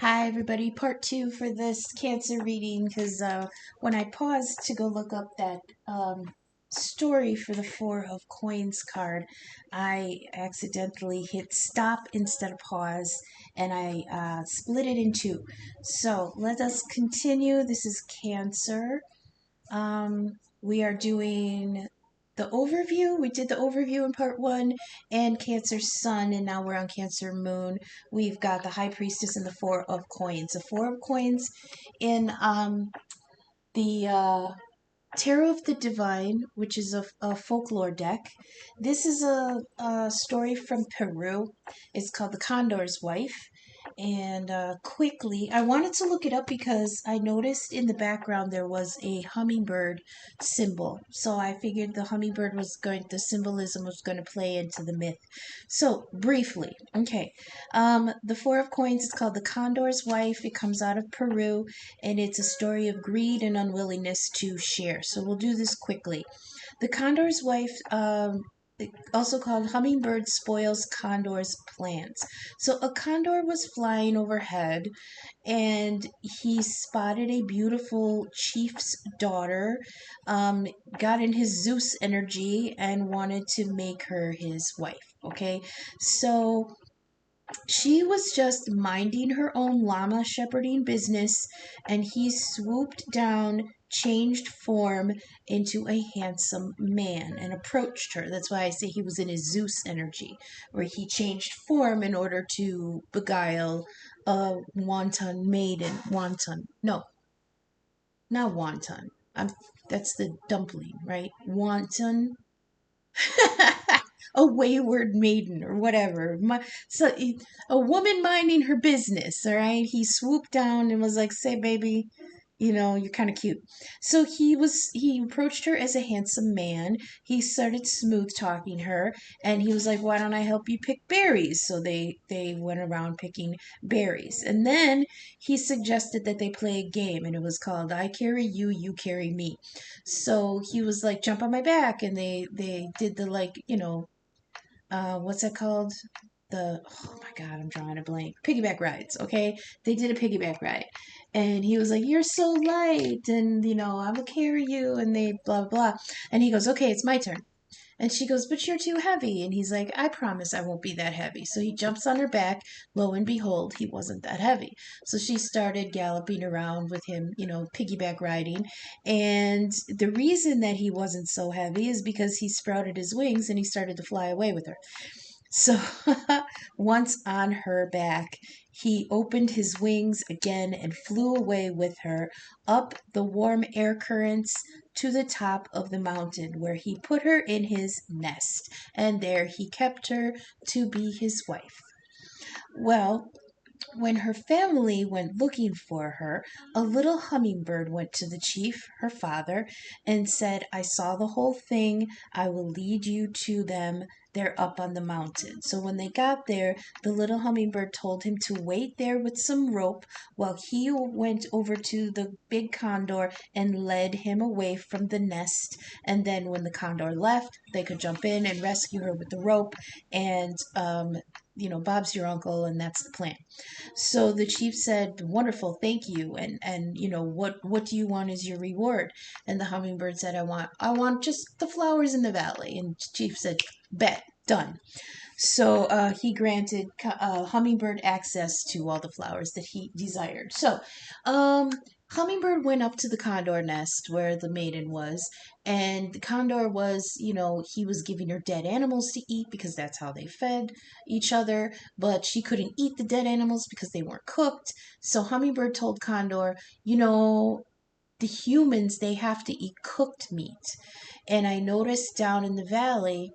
Hi, everybody. Part two for this Cancer reading because when I paused to go look up that story for the Four of Coins card, I accidentally hit stop instead of pause and I split it in two. So let us continue. This is Cancer. We are doing the overview. We did the overview in part one and Cancer Sun, and now we're on Cancer Moon. We've got the High Priestess and the Four of Coins. The Four of Coins in the Tarot of the Divine, which is a folklore deck. This is a story from Peru. It's called The Condor's Wife. And quickly, I wanted to look it up because I noticed in the background there was a hummingbird symbol. So I figured the symbolism was going to play into the myth. So briefly, okay, the Four of Coins is called The Condor's Wife. It comes out of Peru, and it's a story of greed and unwillingness to share. So we'll do this quickly. The Condor's Wife, also called Hummingbird Spoils Condor's Plans. So a condor was flying overhead and he spotted a beautiful chief's daughter, got in his Zeus energy and wanted to make her his wife. Okay, so she was just minding her own llama shepherding business, and he swooped down, changed form into a handsome man, and approached her. That's why I say he was in his Zeus energy, where he changed form in order to beguile a wanton maiden. Wanton. No, not wonton. That's the dumpling, right? Wanton. A wayward maiden or whatever. So a woman minding her business, all right? He swooped down and was like, "Say, baby, you're kind of cute." So he approached her as a handsome man. He started smooth talking her, and he was like, "Why don't I help you pick berries?" So they went around picking berries. And then he suggested that they play a game, and it was called I Carry You, You Carry Me. So he was like, "Jump on my back," and they did the, like, what's that called? Oh my God, I'm drawing a blank. Piggyback rides, okay? They did a piggyback ride. And he was like, "You're so light, and I will carry you," and they blah blah. And he goes, "Okay, it's my turn." And she goes, "But you're too heavy." And he's like, "I promise I won't be that heavy." So he jumps on her back. Lo and behold, he wasn't that heavy. So she started galloping around with him, piggyback riding. And the reason that he wasn't so heavy is because he sprouted his wings and he started to fly away with her. So once on her back, he opened his wings again and flew away with her up the warm air currents to the top of the mountain, where he put her in his nest, and there he kept her to be his wife. Well, when her family went looking for her, a little hummingbird went to the chief, her father, and said, "I saw the whole thing. I will lead you to them. They're up on the mountain." So when they got there, the little hummingbird told him to wait there with some rope while he went over to the big condor and led him away from the nest. And then when the condor left, they could jump in and rescue her with the rope. And Bob's your uncle, and that's the plan. So the chief said, "Wonderful, thank you. And what do you want as your reward?" And the hummingbird said, "I want just the flowers in the valley." And the chief said, "Bet, done." So he granted Hummingbird access to all the flowers that he desired. So Hummingbird went up to the condor nest where the maiden was, and the condor was, he was giving her dead animals to eat because that's how they fed each other, but she couldn't eat the dead animals because they weren't cooked. So Hummingbird told Condor, the humans, they have to eat cooked meat. And I noticed down in the valley,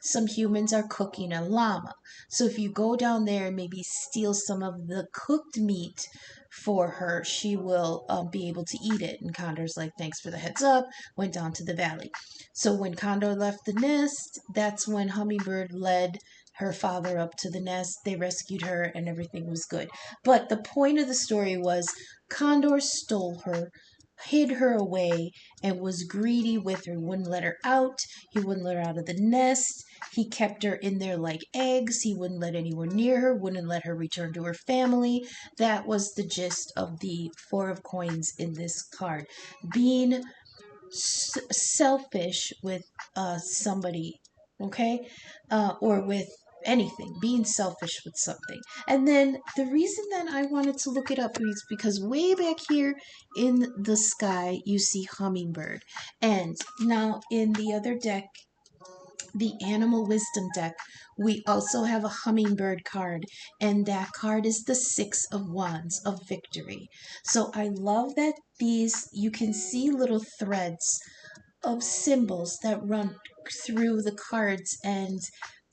some humans are cooking a llama. So if you go down there and maybe steal some of the cooked meat for her, she will be able to eat it. And Condor's like, "Thanks for the heads up," went down to the valley. So when Condor left the nest, that's when Hummingbird led her father up to the nest. They rescued her and everything was good. But the point of the story was Condor stole her hid her away and was greedy with her, wouldn't let her out. He wouldn't let her out of the nest. He kept her in there like eggs. He wouldn't let anyone near her, wouldn't let her return to her family. That was the gist of the Four of Coins in this card. Being selfish with somebody, okay? Or with anything, being selfish with something. And then the reason that I wanted to look it up is because way back here in the sky, you see hummingbird. And now in the other deck, the Animal Wisdom deck, we also have a hummingbird card, and that card is the Six of Wands of Victory. So I love that these, you can see little threads of symbols that run through the cards and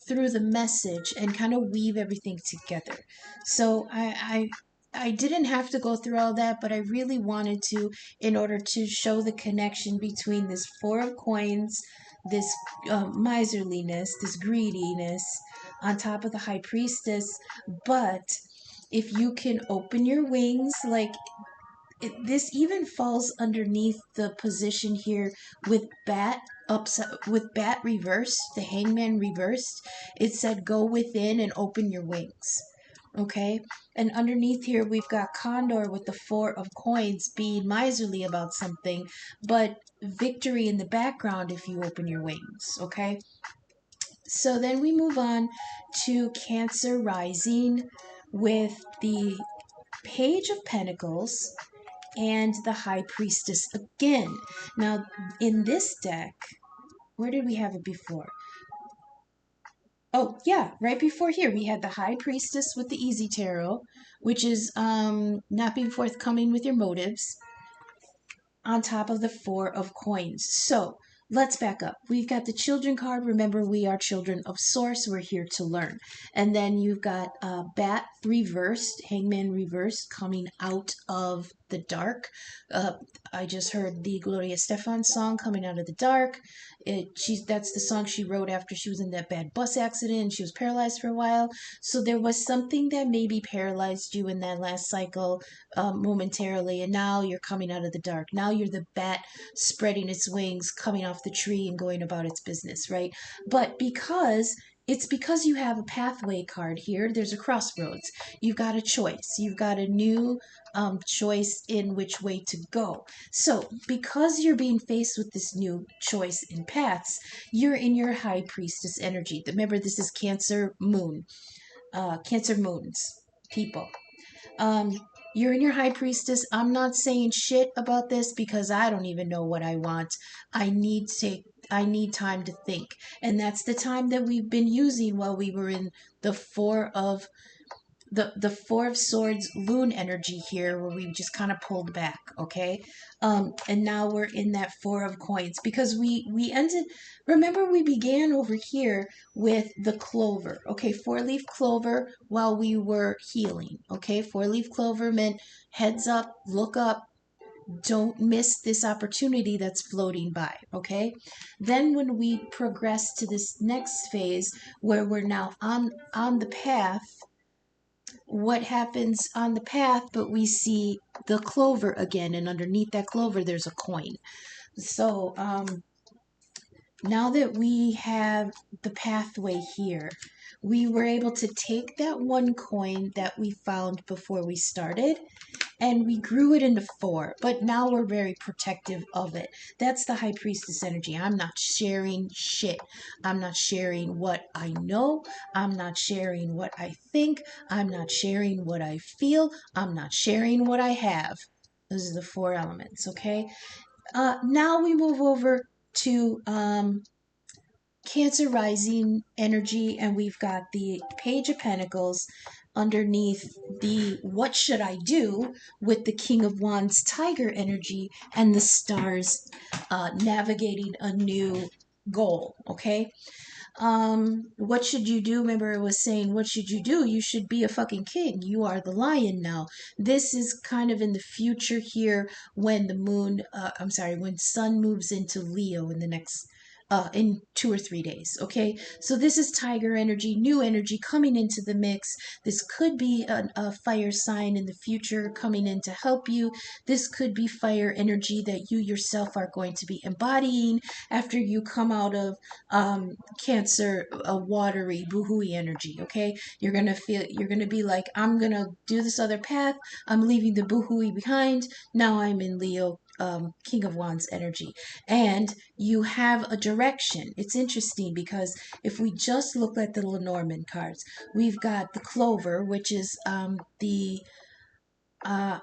through the message and kind of weave everything together. So I didn't have to go through all that, but I really wanted to in order to show the connection between this Four of Coins, this miserliness, this greediness, on top of the High Priestess. But if you can open your wings, like this even falls underneath the position here with bat upside, with bat reversed, the hangman reversed. It said go within and open your wings. Okay, and underneath here we've got Condor with the Four of Coins being miserly about something, but victory in the background if you open your wings. Okay, so then we move on to Cancer rising with the Page of Pentacles and the High Priestess again. Now, in this deck, where did we have it before? Oh, yeah, right before here, we had the High Priestess with the Easy Tarot, which is not being forthcoming with your motives, on top of the Four of Coins. So let's back up. We've got the Children card. Remember, we are children of Source. We're here to learn. And then you've got Bat reversed, Hangman reversed, coming out of the dark. I just heard the Gloria Estefan song, Coming Out of the Dark. That's the song she wrote after she was in that bad bus accident. She was paralyzed for a while. So there was something that maybe paralyzed you in that last cycle momentarily, and now you're coming out of the dark. Now you're the bat spreading its wings, coming off the tree and going about its business, right? But because you have a pathway card here, there's a crossroads. You've got a choice. You've got a new choice in which way to go. So because you're being faced with this new choice in paths, you're in your High Priestess energy. Remember, this is Cancer moon, Cancer moons, people. Um, you're in your High Priestess. I'm not saying shit about this because I don't even know what I want. I need time to think. And that's the time that we've been using while we were in the the Four of Swords loon energy here, where we just kind of pulled back. Okay, and now we're in that Four of Coins because we ended. Remember, we began over here with the clover. Okay, 4-leaf clover while we were healing. Okay, 4-leaf clover meant heads up, look up, don't miss this opportunity that's floating by. Okay, then when we progress to this next phase where we're now on the path, what happens on the path, but we see the clover again, and underneath that clover there's a coin. So now that we have the pathway here, we were able to take that one coin that we found before we started and we grew it into 4, but now we're very protective of it. That's the High Priestess energy. I'm not sharing shit. I'm not sharing what I know. I'm not sharing what I think. I'm not sharing what I feel. I'm not sharing what I have. Those are the 4 elements, okay? Now we move over to Cancer rising energy, and we've got the Page of Pentacles underneath the what should I do with the King of Wands tiger energy and the stars navigating a new goal. Okay, what should you do? Remember, it was saying, what should you do? You should be a fucking king. You are the lion now. This is kind of in the future here when the moon, when sun moves into Leo in the next in 2 or 3 days. Okay, so this is tiger energy, new energy coming into the mix. This could be a fire sign in the future coming in to help you. This could be fire energy that you yourself are going to be embodying after you come out of Cancer, a watery, boohooey energy. Okay, you're gonna be like, I'm gonna do this other path. I'm leaving the boohooey behind. Now I'm in Leo, King of Wands energy, and you have a direction. It's interesting because if we just look at the Lenormand cards, we've got the clover, which is the uh,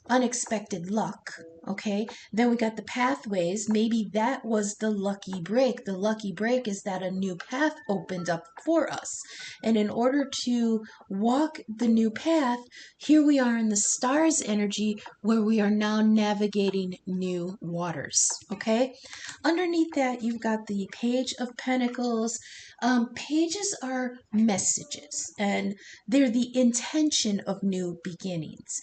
unexpected luck. Okay, then we got the pathways. Maybe that was the lucky break. The lucky break is that a new path opened up for us, and in order to walk the new path, here we are in the stars energy where we are now navigating new waters. Okay, underneath that you've got the page of pentacles. Pages are messages, and they're the intention of new beginnings.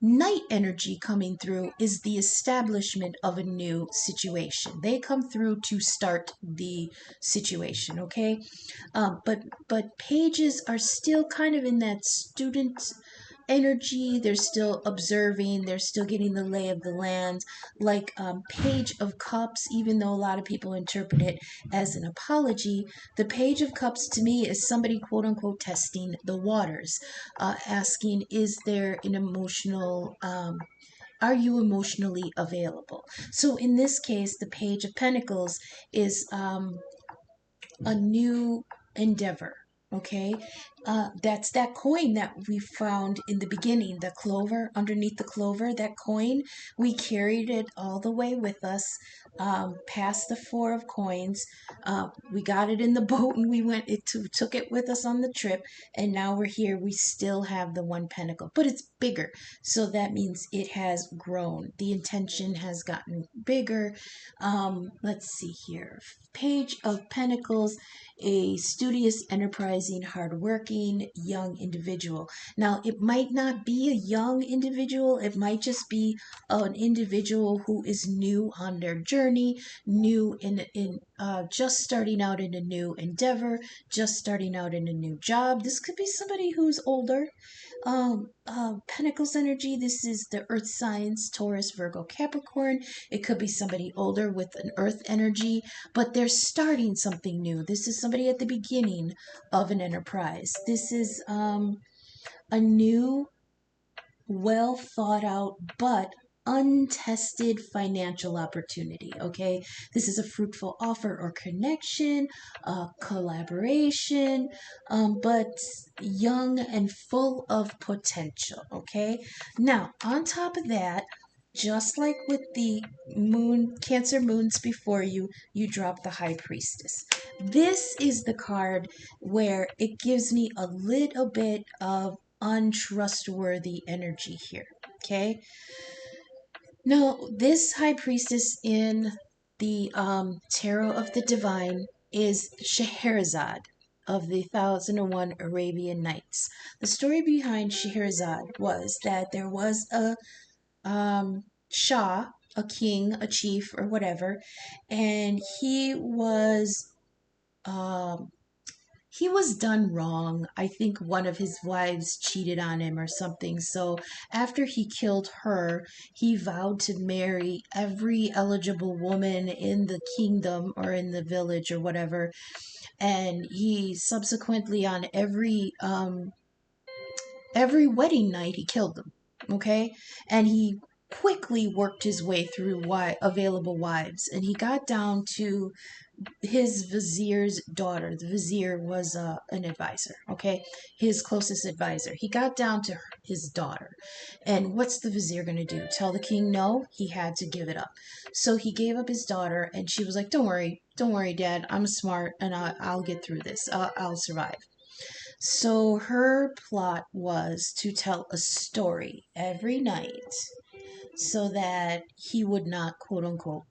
Night energy coming through is the establishment of a new situation. They come through to start the situation. Okay, but pages are still kind of in that student energy. They're still observing, they're still getting the lay of the land. Like Page of Cups, even though a lot of people interpret it as an apology, the Page of Cups to me is somebody quote unquote testing the waters, asking, is there an emotional are you emotionally available? So in this case, the Page of Pentacles is a new endeavor. Okay, that's that coin that we found in the beginning, the clover, underneath the clover, that coin. We carried it all the way with us, past the four of coins. We got it in the boat and we took it with us on the trip, and now we're here. We still have the one pentacle, but it's bigger, so that means it has grown. The intention has gotten bigger. Let's see here. Page of Pentacles, a studious, enterprising, hardworking, young individual. Now, it might not be a young individual, it might just be an individual who is new on their journey, new in just starting out in a new endeavor, just starting out in a new job. This could be somebody who's older. Pentacles energy, this is the earth signs, Taurus, Virgo, Capricorn. It could be somebody older with an earth energy, but they're starting something new. This is somebody at the beginning of an enterprise. This is a new, well thought out, but untested financial opportunity. Okay, this is a fruitful offer or connection, collaboration, but young and full of potential. Okay, now on top of that, just like with the moon, Cancer moons before you, you drop the High Priestess. This is the card where it gives me a little bit of untrustworthy energy here. Okay, now this High Priestess in the Tarot of the Divine is Scheherazade of the 1001 Arabian Nights. The story behind Scheherazade was that there was a Shah, a king, a chief, or whatever, and he was done wrong. I think one of his wives cheated on him or something. So after he killed her, he vowed to marry every eligible woman in the kingdom or in the village or whatever. And he subsequently, on every wedding night, he killed them. Okay, and he quickly worked his way through available wives, and he got down to his vizier's daughter. The vizier was an advisor, okay, his closest advisor. He got down to his daughter, and what's the vizier going to do? Tell the king no? He had to give it up. So he gave up his daughter, and she was like, don't worry, Dad, I'm smart, and I'll get through this. I'll survive. So her plot was to tell a story every night so that he would not, quote unquote,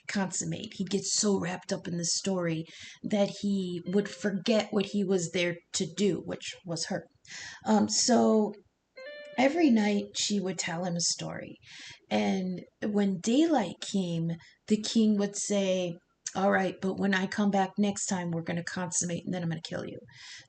consummate. He'd get so wrapped up in the story that he would forget what he was there to do, which was her. So every night she would tell him a story. And when daylight came, the king would say, All right, but when I come back next time, we're going to consummate and then I'm going to kill you.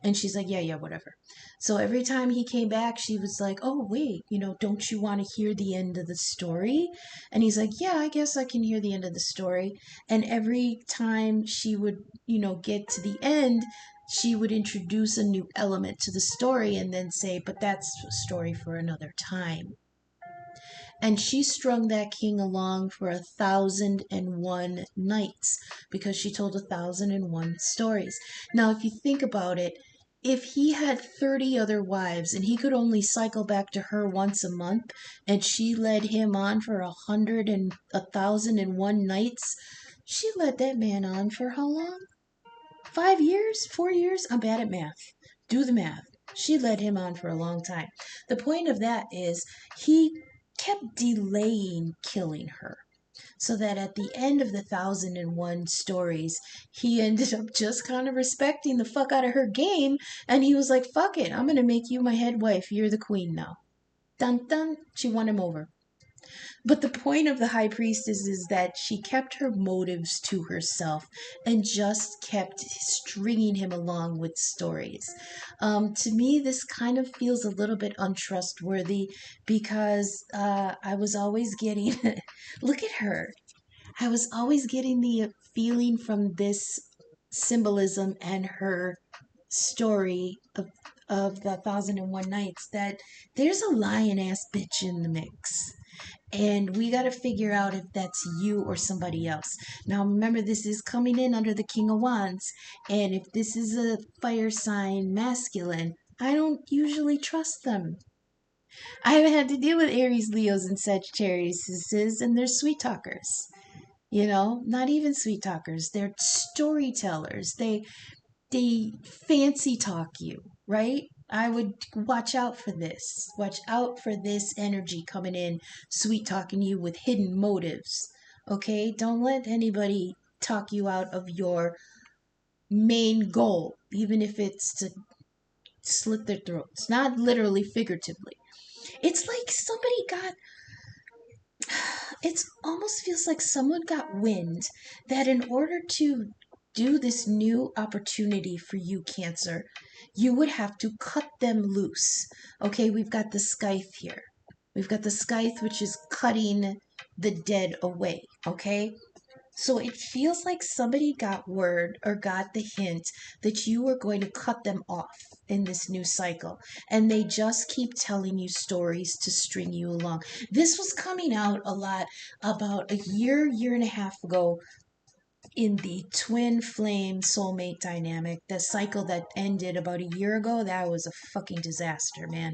And she's like, yeah, yeah, whatever. So every time he came back, she was like, oh, wait, don't you want to hear the end of the story? And he's like, yeah, I guess I can hear the end of the story. And every time she would, get to the end, she would introduce a new element to the story and then say, but that's a story for another time. And she strung that king along for 1,001 nights because she told 1,001 stories. Now, if you think about it, if he had 30 other wives and he could only cycle back to her once a month and she led him on for 1,001 nights, she led that man on for how long? 5 years? 4 years? I'm bad at math. Do the math. She led him on for a long time. The point of that is he kept delaying killing her. So that at the end of the 1,001 stories, he ended up just kind of respecting the fuck out of her game. And he was like, fuck it, I'm going to make you my head wife. You're the queen now. Dun dun. She won him over. But the point of the high priestess is that she kept her motives to herself and just kept stringing him along with stories. To me, this kind of feels a little bit untrustworthy because I was always getting, look at her. I was always getting the feeling from this symbolism and her story of the 1,001 Nights that there's a lion ass bitch in the mix. And we got to figure out if that's you or somebody else. Now, remember, this is coming in under the King of Wands. And if this is a fire sign masculine, I don't usually trust them. I have had to deal with Aries, Leos, and Sagittariuses, and they're sweet talkers. Not even sweet talkers. They're storytellers. They fancy talk you, right? I would watch out for this. Watch out for this energy coming in, sweet talking you with hidden motives. Okay? Don't let anybody talk you out of your main goal, even if it's to slit their throats. Not literally, figuratively. It's like somebody got it almost feels like someone got wind that in order to do this new opportunity for you, Cancer, you would have to cut them loose. Okay, we've got the scythe here. We've got the scythe, which is cutting the dead away. Okay, so it feels like somebody got word or got the hint that you are going to cut them off in this new cycle. And they just keep telling you stories to string you along. This was coming out a lot about a year and a half ago in the twin flame soulmate dynamic, the cycle that ended about a year ago. That was a fucking disaster, man.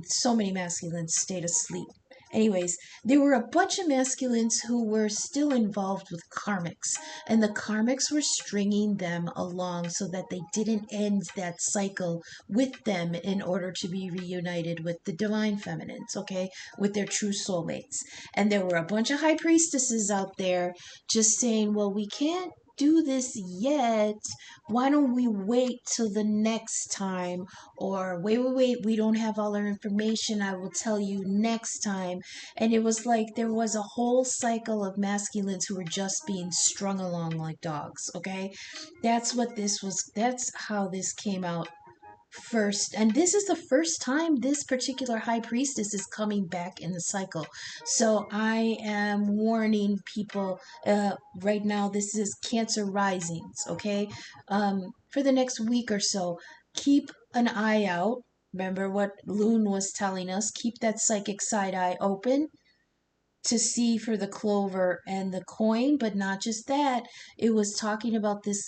So many masculines stayed asleep. Anyways, there were a bunch of masculines who were still involved with karmics, and the karmics were stringing them along so that they didn't end that cycle with them in order to be reunited with the divine feminines, okay, with their true soulmates. And there were a bunch of high priestesses out there just saying, well, we can't do this yet. Why don't we wait till the next time? Or wait, we don't have all our information. I will tell you next time. And it was like there was a whole cycle of masculines who were just being strung along like dogs, okay? That's how this came out first. And this is the first time this particular high priestess is coming back in the cycle. So I am warning people right now. This is Cancer risings, okay? For the next week or so, keep an eye out. Remember what Loon was telling us, keep that psychic side eye open to see for the clover and the coin. But not just that, it was talking about this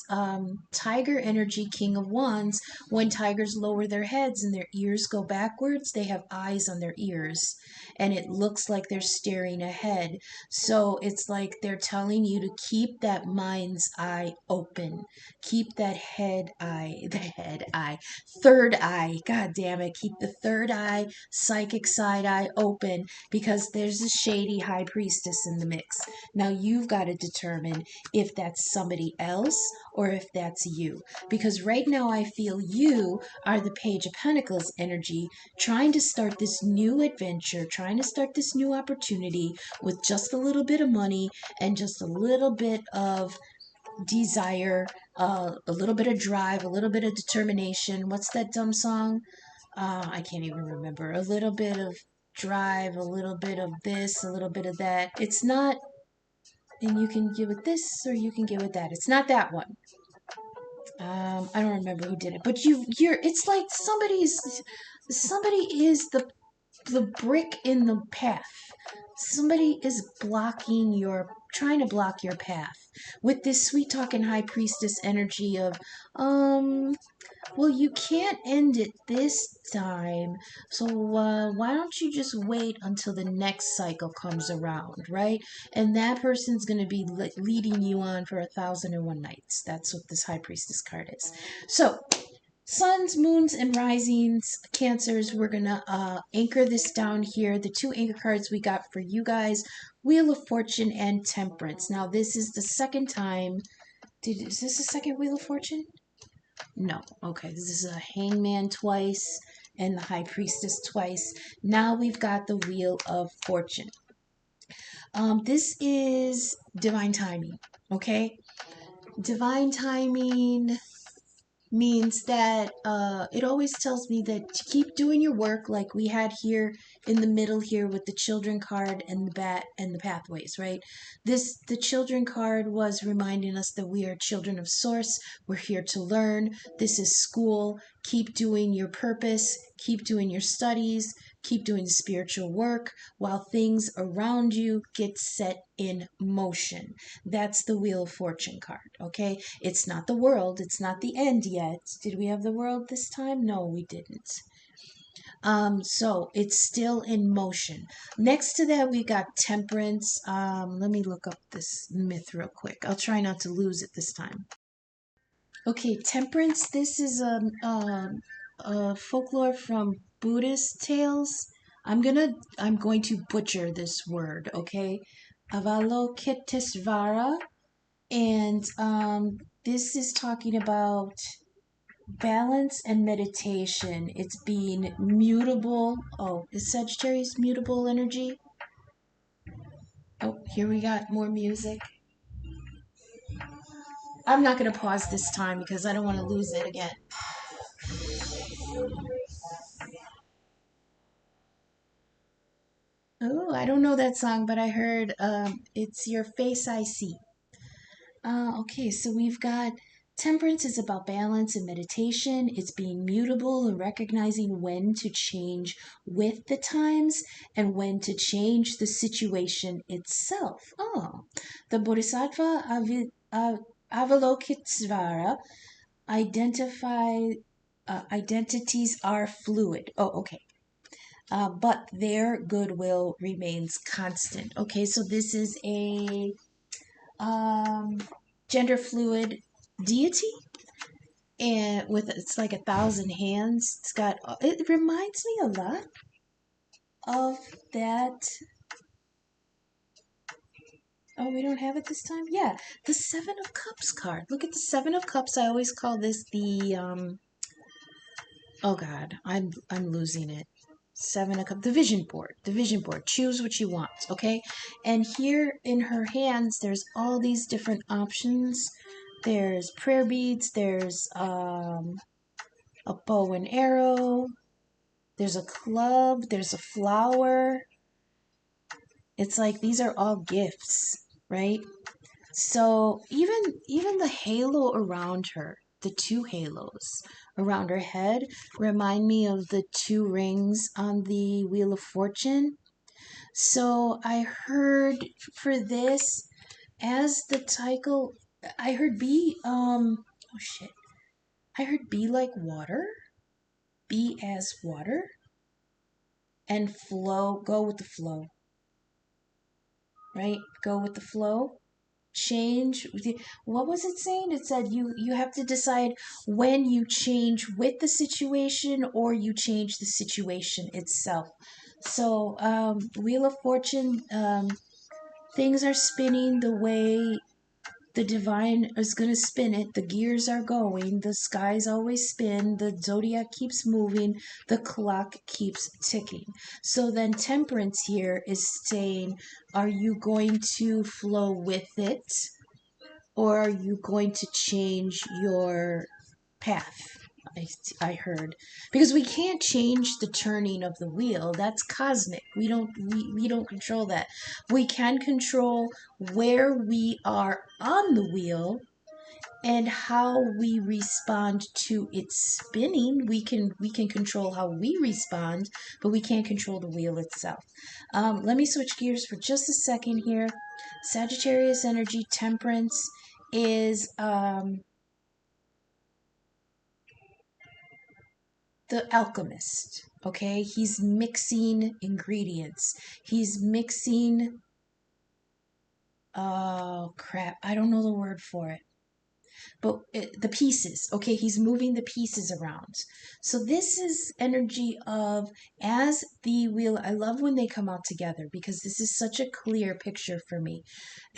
tiger energy, King of Wands. When tigers lower their heads and their ears go backwards, they have eyes on their ears and it looks like they're staring ahead. So it's like they're telling you to keep that mind's eye open, keep that third eye, god damn it, keep the third eye, psychic side eye open, because there's a shady high priestess in the mix. Now you've got to determine if that's somebody else or if that's you. Because right now I feel you are the Page of Pentacles energy, trying to start this new adventure, trying to start this new opportunity with just a little bit of money and just a little bit of desire, a little bit of drive, a little bit of determination. What's that dumb song? I can't even remember. A little bit of drive, a little bit of this, a little bit of that. It's not, and you can give it this or you can give it that. It's not that one. I don't remember who did it, but you're. It's like somebody is the brick in the path. Somebody is trying to block your path with this sweet talking high priestess energy of, well, you can't end it this time, so why don't you just wait until the next cycle comes around, right? And that person's going to be leading you on for 1,001 nights. That's what this high priestess card is. So suns, moons, and risings, cancers, we're going to anchor this down here. The two anchor cards we got for you guys, Wheel of Fortune and Temperance. Now, this is the second time. Is this the second Wheel of Fortune? No. Okay, this is a Hangman twice and the High Priestess twice. Now we've got the Wheel of Fortune. This is divine timing, okay? Divine timing means that it always tells me that to keep doing your work, like we had here in the middle here with the children card and the bat and the pathways, right? The children card was reminding us that we are children of source. We're here to learn. This is school. Keep doing your purpose, keep doing your studies, keep doing spiritual work while things around you get set in motion. That's the Wheel of Fortune card, okay? It's not the world. It's not the end yet. Did we have the world this time? No, we didn't. So it's still in motion. Next to that, we got Temperance. Let me look up this myth real quick. I'll try not to lose it this time. Okay, Temperance. This is a folklore from Buddhist tales. I'm going to butcher this word. Okay, Avalokitesvara, and this is talking about balance and meditation. It's being mutable. Oh, is Sagittarius mutable energy? Oh, here we got more music. I'm not going to pause this time because I don't want to lose it again. Oh, I don't know that song, but I heard It's Your Face I See. Okay, so we've got temperance is about balance and meditation. It's being mutable and recognizing when to change with the times and when to change the situation itself. Oh, the Bodhisattva Avalokitesvara identify identities are fluid. Oh, okay. But their goodwill remains constant. Okay, so this is a um, gender fluid deity, and with it's like 1,000 hands. It's got. It reminds me a lot of that. Oh, we don't have it this time. Yeah, the Seven of Cups card. Look at the Seven of Cups. I always call this the. Oh God, I'm losing it. Seven of Cups. The vision board. The vision board. Choose what you want. Okay, and here in her hands, there's all these different options. There's prayer beads. There's a bow and arrow. There's a club. There's a flower. It's like these are all gifts, right? So even the halo around her, the two halos around her head remind me of the two rings on the Wheel of Fortune. So I heard for this as the title, I heard oh shit. I heard be like water, be as water, and flow, go with the flow, right? Go with the flow. Change. What was it saying? It said you have to decide when you change with the situation or you change the situation itself. So Wheel of Fortune, things are spinning the way the divine is going to spin it. The gears are going. The skies always spin. The zodiac keeps moving. The clock keeps ticking. So then temperance here is saying, are you going to flow with it? or are you going to change your path? I heard, because we can't change the turning of the wheel. That's cosmic. We don't control that. We can control where we are on the wheel and how we respond to its spinning. We can control how we respond, but we can't control the wheel itself. Let me switch gears for just a second here. Sagittarius energy, temperance is the alchemist. Okay, he's mixing ingredients. He's mixing. Oh crap! I don't know the word for it, but the pieces. Okay, he's moving the pieces around. So this is energy of, as the wheel. I love when they come out together because this is such a clear picture for me.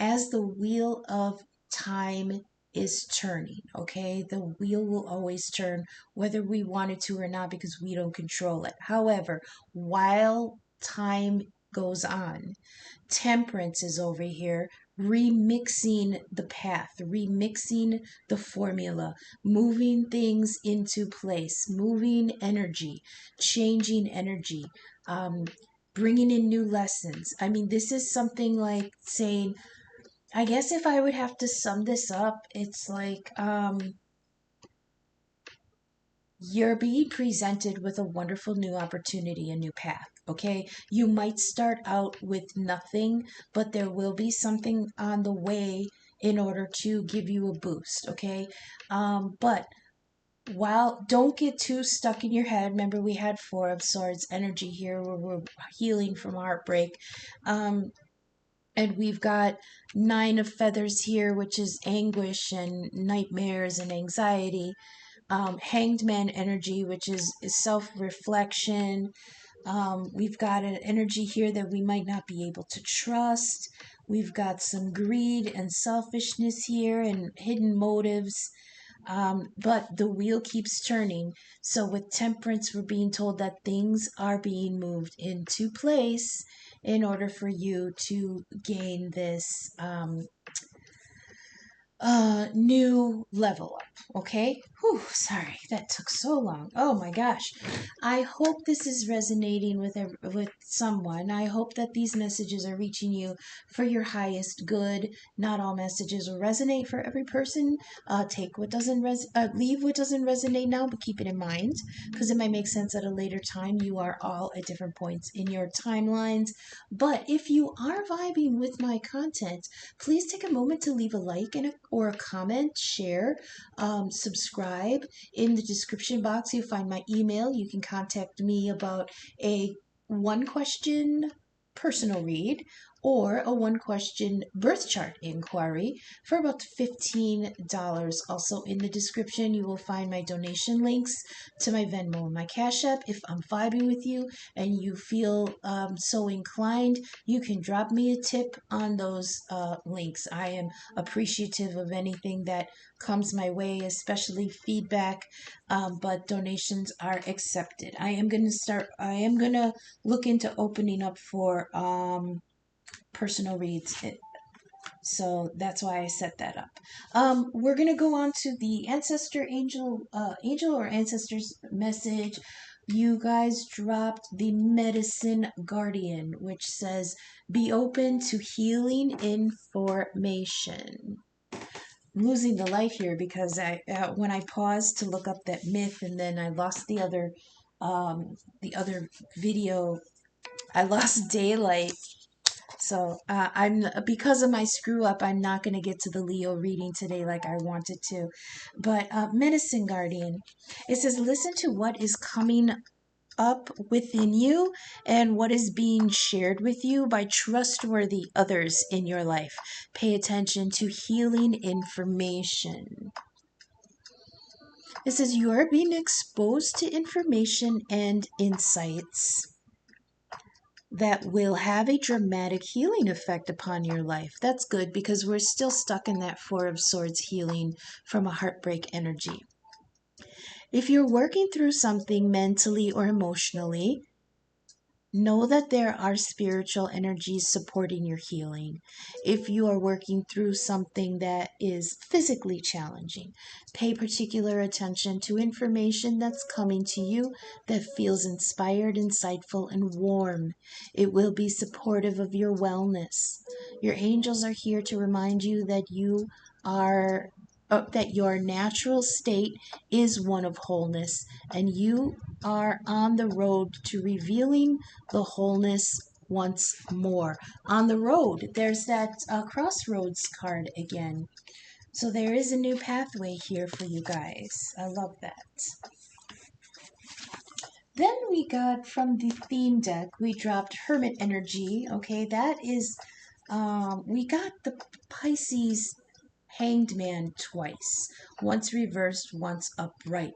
As the wheel of time is turning, okay, the wheel will always turn whether we want it to or not, because we don't control it. However, while time goes on, temperance is over here remixing the path, remixing the formula, moving things into place, moving energy, changing energy, um, bringing in new lessons. I mean, this is something like saying, I guess if I would have to sum this up, it's like you're being presented with a wonderful new opportunity, a new path. Okay, you might start out with nothing, but there will be something on the way in order to give you a boost. Okay, but while don't get too stuck in your head. Remember, we had Four of Swords energy here, where we're healing from heartbreak. And we've got Nine of Feathers here, which is anguish and nightmares and anxiety. Hanged Man energy, which is self-reflection. We've got an energy here that we might not be able to trust. We've got some greed and selfishness here and hidden motives. But the wheel keeps turning. So with temperance, we're being told that things are being moved into place in order for you to gain this new level up. Okay. Whew, sorry that took so long. Oh my gosh. I hope this is resonating with someone. I hope that these messages are reaching you for your highest good. Not all messages will resonate for every person. Take what doesn't leave what doesn't resonate now, but keep it in mind, because it might make sense at a later time. You are all at different points in your timelines. But if you are vibing with my content, please take a moment to leave a like or a comment, share, subscribe. In the description box, you'll find my email. You can contact me about a one question personal read or a one question birth chart inquiry for about $15. Also in the description, you will find my donation links to my Venmo and my Cash App. If I'm vibing with you and you feel so inclined, you can drop me a tip on those links. I am appreciative of anything that comes my way, especially feedback, but donations are accepted. I am going to look into opening up for personal reads. So that's why I set that up. We're gonna go on to the ancestor angel or ancestors message. You guys dropped the medicine guardian, which says, "Be open to healing information." I'm losing the light here because I when I paused to look up that myth, and then I lost the other video. I lost daylight, so I'm because of my screw up, I'm not going to get to the Leo reading today like I wanted to. But Medicine Guardian, it says, listen to what is coming up within you and what is being shared with you by trustworthy others in your life. Pay attention to healing information. It says you are being exposed to information and insights that will have a dramatic healing effect upon your life. That's good, because we're still stuck in that Four of Swords healing from a heartbreak energy. If you're working through something mentally or emotionally, Know that there are spiritual energies supporting your healing. If you are working through something that is physically challenging, pay particular attention to information that's coming to you that feels inspired, insightful, and warm. It will be supportive of your wellness. Your angels are here to remind you that that your natural state is one of wholeness, and you are on the road to revealing the wholeness once more. On the road, there's that crossroads card again. So there is a new pathway here for you guys. I love that. Then we got from the theme deck, we dropped Hermit Energy. Okay, that is, we got the Pisces Hanged Man twice, once reversed, once upright.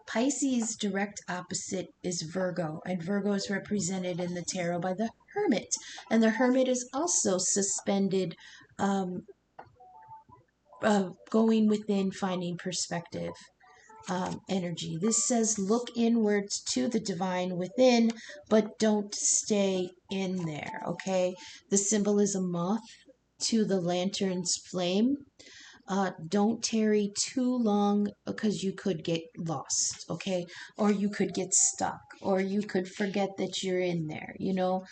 Pisces' direct opposite is Virgo, and Virgo is represented in the tarot by the Hermit, and the Hermit is also suspended, um, going within, finding perspective. Energy. This says look inwards to the divine within, but don't stay in there. Okay, the symbol is a moth to the lantern's flame. Don't tarry too long because you could get lost, okay? Or you could get stuck, or you could forget that you're in there, you know?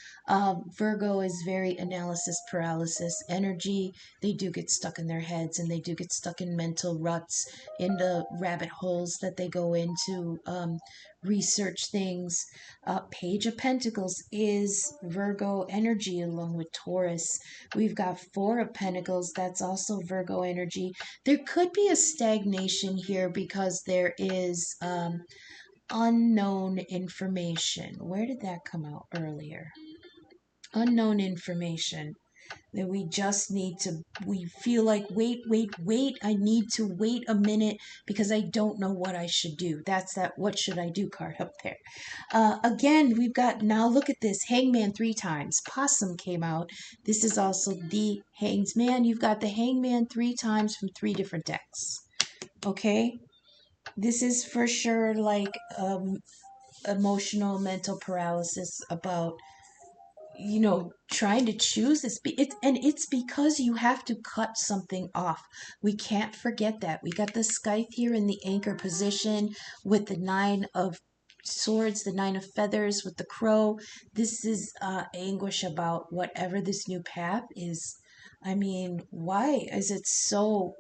Virgo is very analysis paralysis energy. They do get stuck in their heads, and they do get stuck in mental ruts, in the rabbit holes that they go into, research things. Page of Pentacles is Virgo energy along with Taurus. We've got Four of Pentacles, that's also Virgo energy. There could be a stagnation here because there is unknown information. Where did that come out earlier? Unknown information that we just need to, we feel like, wait, I need to wait a minute because I don't know what I should do. That's that what should I do card up there. Again, we've got, now look at this, Hangman 3 times. Possum came out. This is also the Hanged Man. You've got the Hangman 3 times from 3 different decks. Okay? This is for sure like emotional, mental paralysis about, you know, trying to choose this. And it's because you have to cut something off. We can't forget that. We got the scythe here in the anchor position with the 9 of swords, the 9 of feathers with the crow. This is anguish about whatever this new path is. I mean, why is it so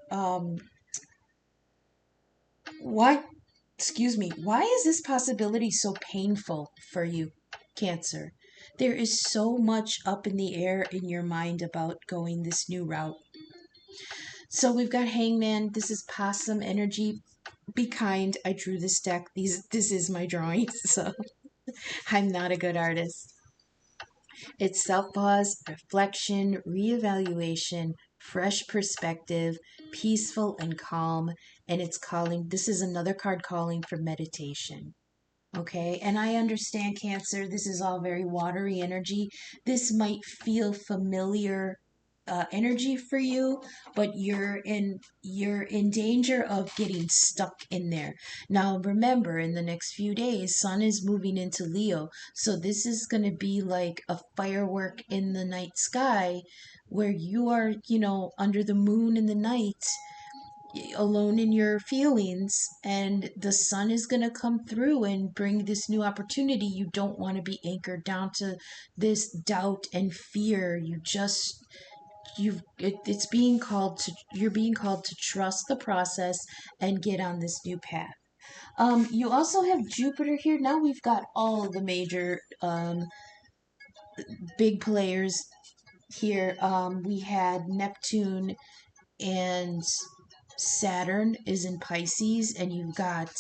why why is this possibility so painful for you, Cancer? There is so much up in the air in your mind about going this new route. So we've got Hangman. This is Possum energy. Be kind. I drew this deck. This is my drawing, so I'm not a good artist. It's self-pause, reflection, reevaluation, fresh perspective, peaceful and calm, and it's calling. This is another card calling for meditation. Okay, and I understand, Cancer, this is all very watery energy. This might feel familiar energy for you, but you're in danger of getting stuck in there. Now remember, in the next few days, Sun is moving into Leo, so this is going to be like a firework in the night sky where you are, you know, under the moon in the night, alone in your feelings, and the sun is going to come through and bring this new opportunity. You don't want to be anchored down to this doubt and fear. It's being called to, you're being called to trust the process and get on this new path. You also have Jupiter here. Now we've got all of the major big players here. We had Neptune and Saturn is in Pisces, and you've got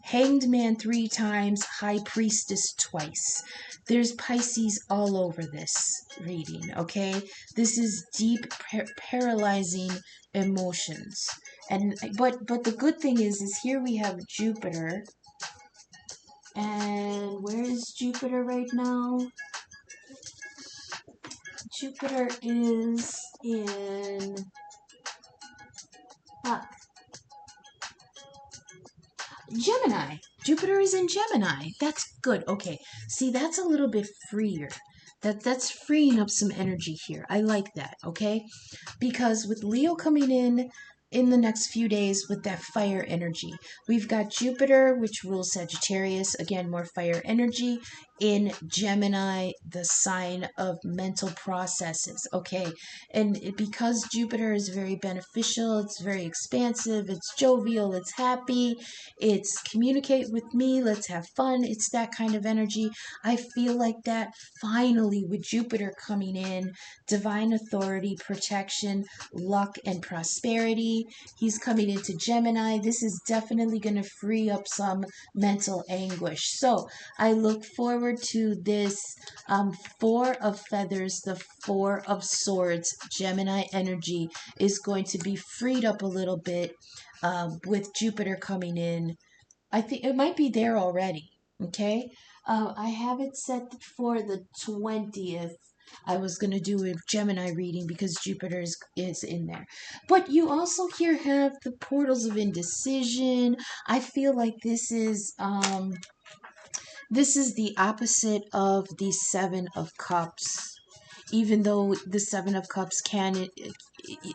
Hanged Man 3 times, High Priestess twice. There's Pisces all over this reading, okay? This is deep, paralyzing emotions. And but the good thing is here we have Jupiter. And where is Jupiter right now? Jupiter is in Gemini. Jupiter is in Gemini. That's good. Okay. See, that's a little bit freer. That's freeing up some energy here. I like that, okay? Because with Leo coming in the next few days with that fire energy, we've got Jupiter, which rules Sagittarius, again, more fire energy, in Gemini, the sign of mental processes, okay? And because Jupiter is very beneficial, it's very expansive, it's jovial, it's happy, it's communicate with me, let's have fun, it's that kind of energy. I feel like that finally with Jupiter coming in, divine authority, protection, luck, and prosperity. He's coming into Gemini. This is definitely going to free up some mental anguish. So I look forward to this Four of Feathers, the Four of Swords, Gemini energy is going to be freed up a little bit with Jupiter coming in. I think it might be there already. Okay. I have it set for the 20th. I was going to do a Gemini reading because Jupiter is in there. But you also here have the portals of indecision. I feel like this is the opposite of the Seven of Cups. Even though the Seven of Cups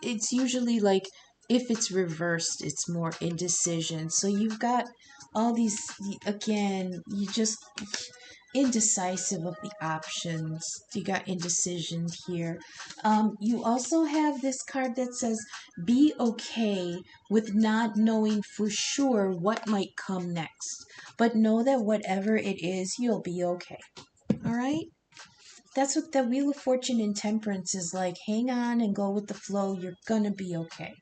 it's usually like if it's reversed, it's more indecision. So you've got all these, again, you just indecisive of the options. You got indecision here. You also have this card that says, be okay with not knowing for sure what might come next. But know that whatever it is, you'll be okay. All right? That's what the Wheel of Fortune and Temperance is like. Hang on and go with the flow. You're gonna be okay.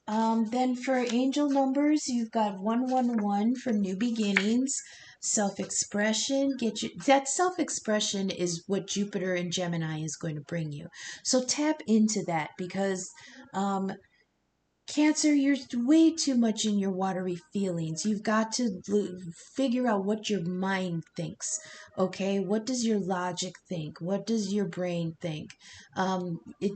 Then for angel numbers, you've got 111 for new beginnings, self-expression. That self-expression is what Jupiter and Gemini is going to bring you. So tap into that because Cancer, you're way too much in your watery feelings. You've got to figure out what your mind thinks. Okay, what does your logic think? What does your brain think?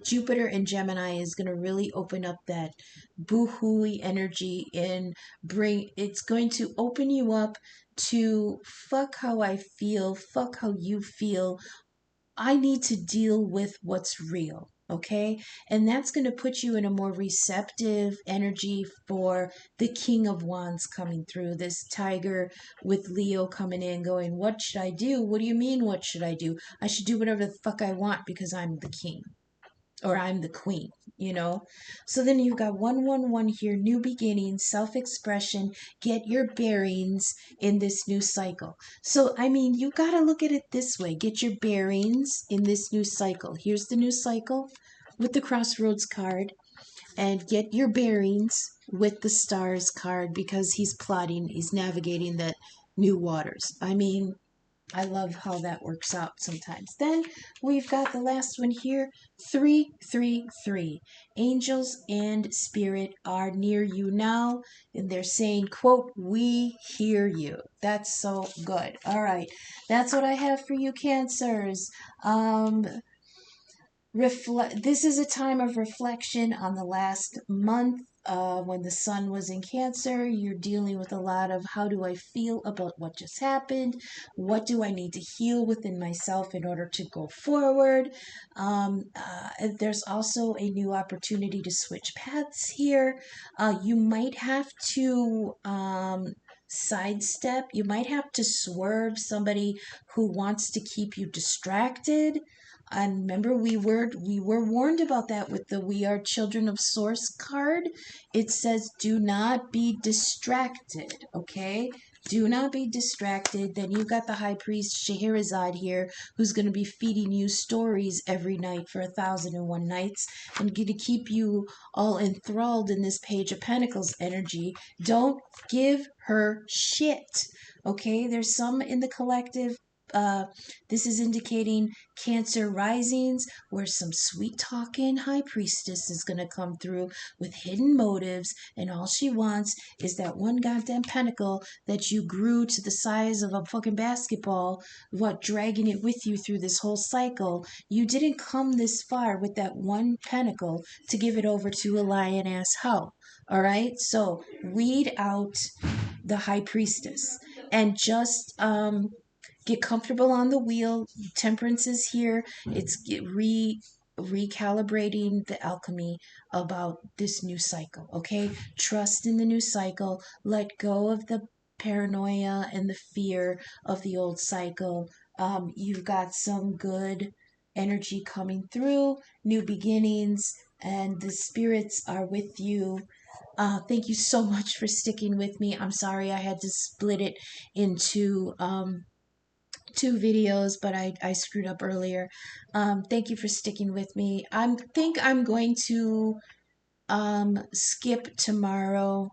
Jupiter and Gemini is going to really open up that boo-hooey energy and it's going to open you up to fuck how I feel, fuck how you feel. I need to deal with what's real, okay? And that's going to put you in a more receptive energy for the King of Wands coming through. This tiger with Leo coming in going, what should I do? What do you mean, what should I do? I should do whatever the fuck I want because I'm the king. Or I'm the queen, you know? So then you've got 111 here, new beginnings, self-expression, get your bearings in this new cycle. So, I mean, you got to look at it this way. Get your bearings in this new cycle. Here's the new cycle with the Crossroads card. And get your bearings with the Stars card because he's plotting, he's navigating that new waters. I mean, I love how that works out sometimes. Then we've got the last one here, 333. Angels and spirit are near you now, and they're saying, quote, we hear you. That's so good. All right, that's what I have for you, Cancers. This is a time of reflection on the last month when the sun was in Cancer. You're dealing with a lot of how do I feel about what just happened? What do I need to heal within myself in order to go forward? There's also a new opportunity to switch paths here. You might have to sidestep, you might have to swerve somebody who wants to keep you distracted. And remember, we were warned about that with the "We Are Children of Source" card. It says, "Do not be distracted." Okay, do not be distracted. Then you've got the High Priest Scheherazade here, who's going to be feeding you stories every night for 1,001 nights, and going to keep you all enthralled in this Page of Pentacles energy. Don't give her shit. Okay, there's some in the collective. This is indicating Cancer risings where some sweet talking high priestess is going to come through with hidden motives, and all she wants is that one goddamn pentacle that you grew to the size of a fucking basketball, dragging it with you through this whole cycle. You didn't come this far with that one pentacle to give it over to a lion ass hoe. All right, so weed out the high priestess, and just get comfortable on the wheel. Temperance is here. It's recalibrating the alchemy about this new cycle. Okay, trust in the new cycle. Let go of the paranoia and the fear of the old cycle. You've got some good energy coming through, new beginnings, and the spirits are with you. Thank you so much for sticking with me. I'm sorry I had to split it into two videos, but I screwed up earlier. Thank you for sticking with me. I think I'm going to skip tomorrow.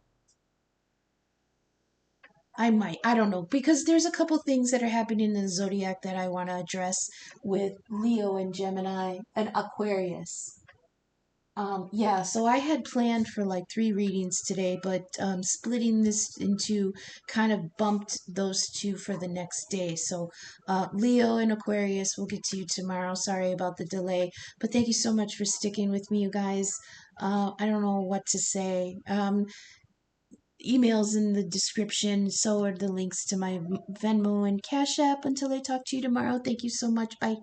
I might. I don't know. Because there's a couple things that are happening in the zodiac that I want to address with Leo and Gemini and Aquarius. Yeah, so I had planned for like three readings today, but splitting this into kind of bumped those two for the next day. So Leo and Aquarius, we'll get to you tomorrow. Sorry about the delay, but thank you so much for sticking with me, you guys. I don't know what to say. Emails in the description, so are the links to my Venmo and Cash App. Until I talk to you tomorrow, thank you so much. Bye.